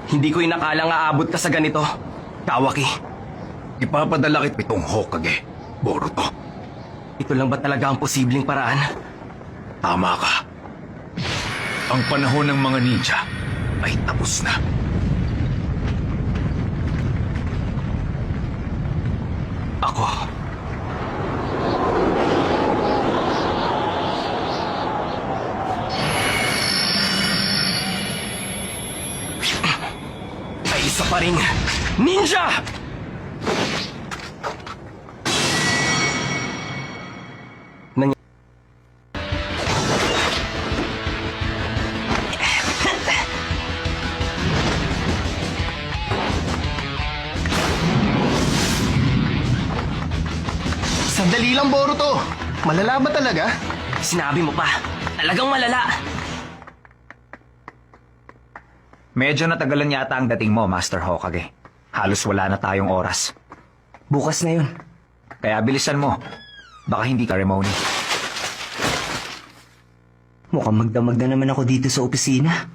Hindi ko inakalang aabot ka sa ganito, Kawaki. Ipapadala kit pitong Hokage, Boruto. Ito lang ba talaga ang posibleng paraan? Tama ka. Ang panahon ng mga ninja ay tapos na. Ako. Ay isa pa ring ninja! Nang... Sandali lang, Boruto. Malala ba talaga? Sinabi mo pa, talagang malala. Medyo natagalan yata ang dating mo, Master Hokage. Halos wala na tayong oras. Bukas na yun. Kaya bilisan mo. Baka hindi ka ceremony. Mukhang magdamag na naman ako dito sa opisina.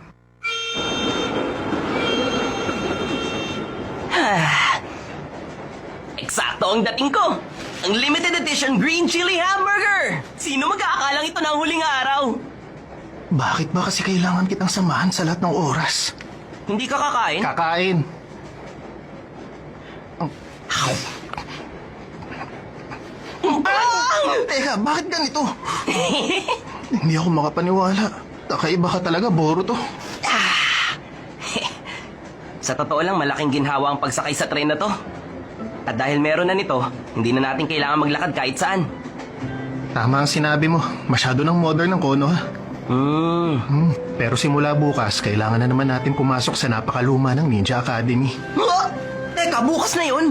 Eksakto ang dating ko! Ang limited edition green chili hamburger! Sino mag-aakalang ito ng huling araw? Bakit ba kasi kailangan kitang samahan sa lahat ng oras? Hindi ka kakain? Kakain. Teka, bakit ganito? Hindi ako makapaniwala. Kakaiba ka talaga, Boruto. Sa totoo lang, malaking ginhawa ang pagsakay sa train na to. At dahil meron na nito, hindi na natin kailangan maglakad kahit saan. Tama ang sinabi mo. Masyado ng modern ng Kono, ha? Pero simula bukas, kailangan na naman natin pumasok sa napakaluma ng Ninja Academy. Teka, bukas na yun!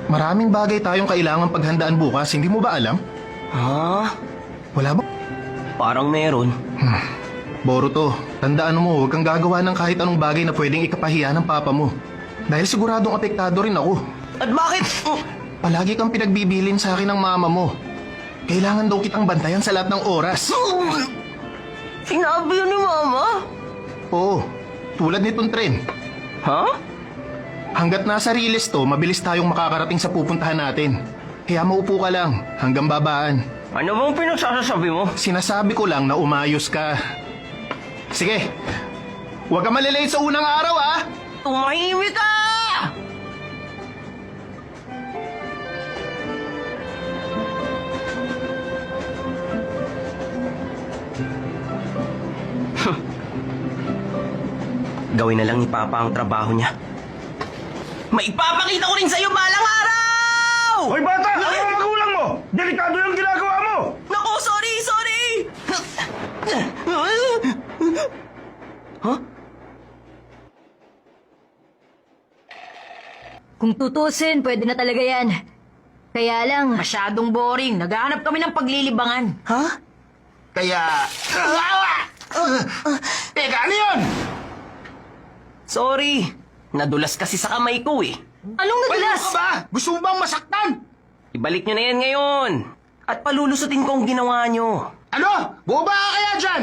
Maraming bagay tayong kailangan paghandaan bukas, hindi mo ba alam? Ha? Wala ba? Parang meron. Boruto, tandaan mo, huwag kang gagawa ng kahit anong bagay na pwedeng ikapahiya ng papa mo. Dahil siguradong apektado rin ako. At bakit? Palagi kang pinagbibilin sa akin ng mama mo. Kailangan daw kitang bantayan sa lahat ng oras. Sinabi yun ni Mama? Oo, tulad nitong tren. Ha? Hanggat nasa riles to, mabilis tayong makakarating sa pupuntahan natin. Kaya maupo ka lang, hanggang babaan. Ano bang pinagsasasabi mo? Sinasabi ko lang na umayos ka. Sige, huwag ka malilate sa unang araw, ah! Tumahimik ka! Gawin na lang ni Papa ang trabaho niya. Maipapakita ko rin sa'yo balang araw! Hoy bata! Ano ang magulang mo? Delikado yung ginagawa mo! Naku, sorry! Huh? Kung tutusin, pwede na talaga yan. Kaya lang, Masyadong boring. Naghahanap kami ng paglilibangan. Ha? Kaya... Teka, ano yun? Sorry. Nadulas kasi sa kamay ko eh. Anong Ano nadulas? ka ba? Gusto mo bang masaktan? Ibalik nyo na yan ngayon. At palulusutin ko ang ginawa nyo. Ano? Boba ka kaya dyan?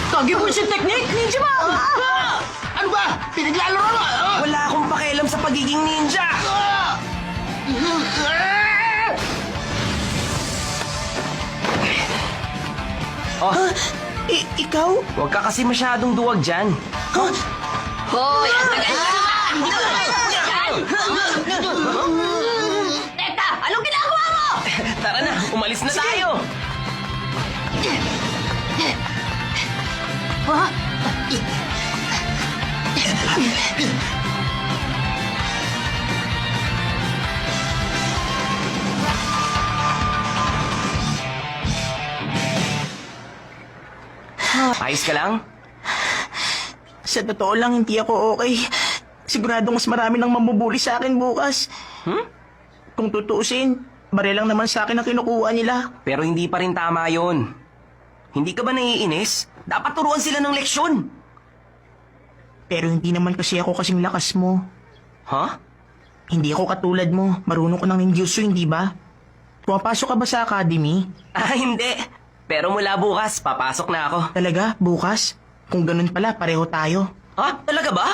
Kagi bullshit technique! Ninja ba? Ano ba? Pinaglalaro mo? Wala akong pakialam sa pagiging ninja. Oh, Ikaw? huwag ka kasi masyadong duwag dyan. hoy, ang tagal na! Teka, anong ginagawa mo? Tara na, umalis na tayo. Ayos ka lang? Sa totoo lang, hindi ako okay. Siguradong mas marami nang mamubuli sa akin bukas. Kung tutuusin, baril lang naman sa akin ang kinukuha nila. Pero hindi pa rin tama yon. Hindi ka ba naiinis? Dapat turuan sila ng leksyon. Pero hindi naman kasi ako kasing lakas mo. Ha? Hindi ako katulad mo. Marunong ko ng ninjutsu, hindi ba? Pumapasok ka ba sa academy? Ah, hindi. Pero mula bukas, papasok na ako. Talaga? Bukas? Kung ganun pala, pareho tayo. Ha? Talaga ba?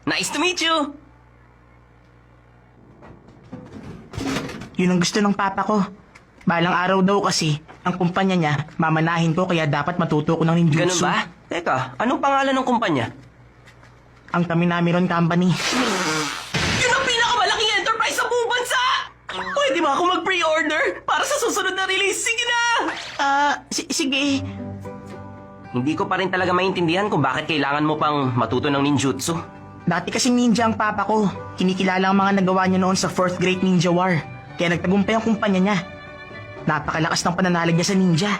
Nice to meet you! Yun ang gusto ng papa ko. Balang araw daw kasi, ang kumpanya niya, mamanahin ko kaya dapat matuto ko ng Ganun ninjutsu. ba? Teka, anong pangalan ng kumpanya? Ang Kaminamiron Company. Yun ang pinakamalaking enterprise sa buong bansa! Pwede ba ako mag-pre-order para sa susunod na release? Sige na! Sige. Hindi ko pa rin talaga maintindihan kung bakit kailangan mo pang matuto ng ninjutsu. Dati kasi ninja ang papa ko. Kinikilala ang mga nagawa niya noon sa 4th Great Ninja War. Kaya nagtagumpay ang kumpanya niya. Napakalakas ng pananalig niya sa ninja.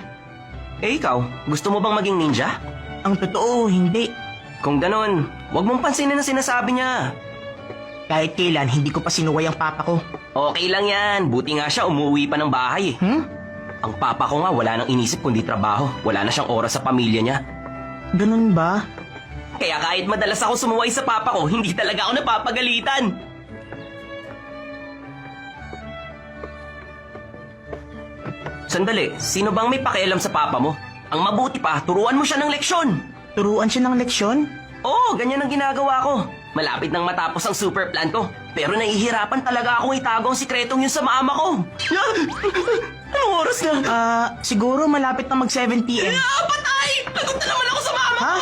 Eh ikaw, gusto mo bang maging ninja? Ang totoo, hindi. Kung ganon, huwag mong pansinin ang sinasabi niya. Kahit kailan, hindi ko pa sinuway ang papa ko. Okay lang yan, buti nga siya umuwi pa ng bahay eh. Ang papa ko nga wala nang inisip kundi trabaho. Wala na siyang oras sa pamilya niya. Ganun ba? Kaya kahit madalas ako sumuway sa papa ko, hindi talaga ako napapagalitan. Sandali, sino bang may pakialam sa papa mo? Ang mabuti pa, turuan mo siya ng leksyon. Turuan siya ng leksyon? Oo, ganyan ang ginagawa ko. Malapit nang matapos ang super plan ko. Pero nahihirapan talaga akong itago ang sikretong yun sa mama ko. Anong oras na? Siguro malapit na mag 7 p.m. Patay! Lagot na naman ako sa mama ko! Ha?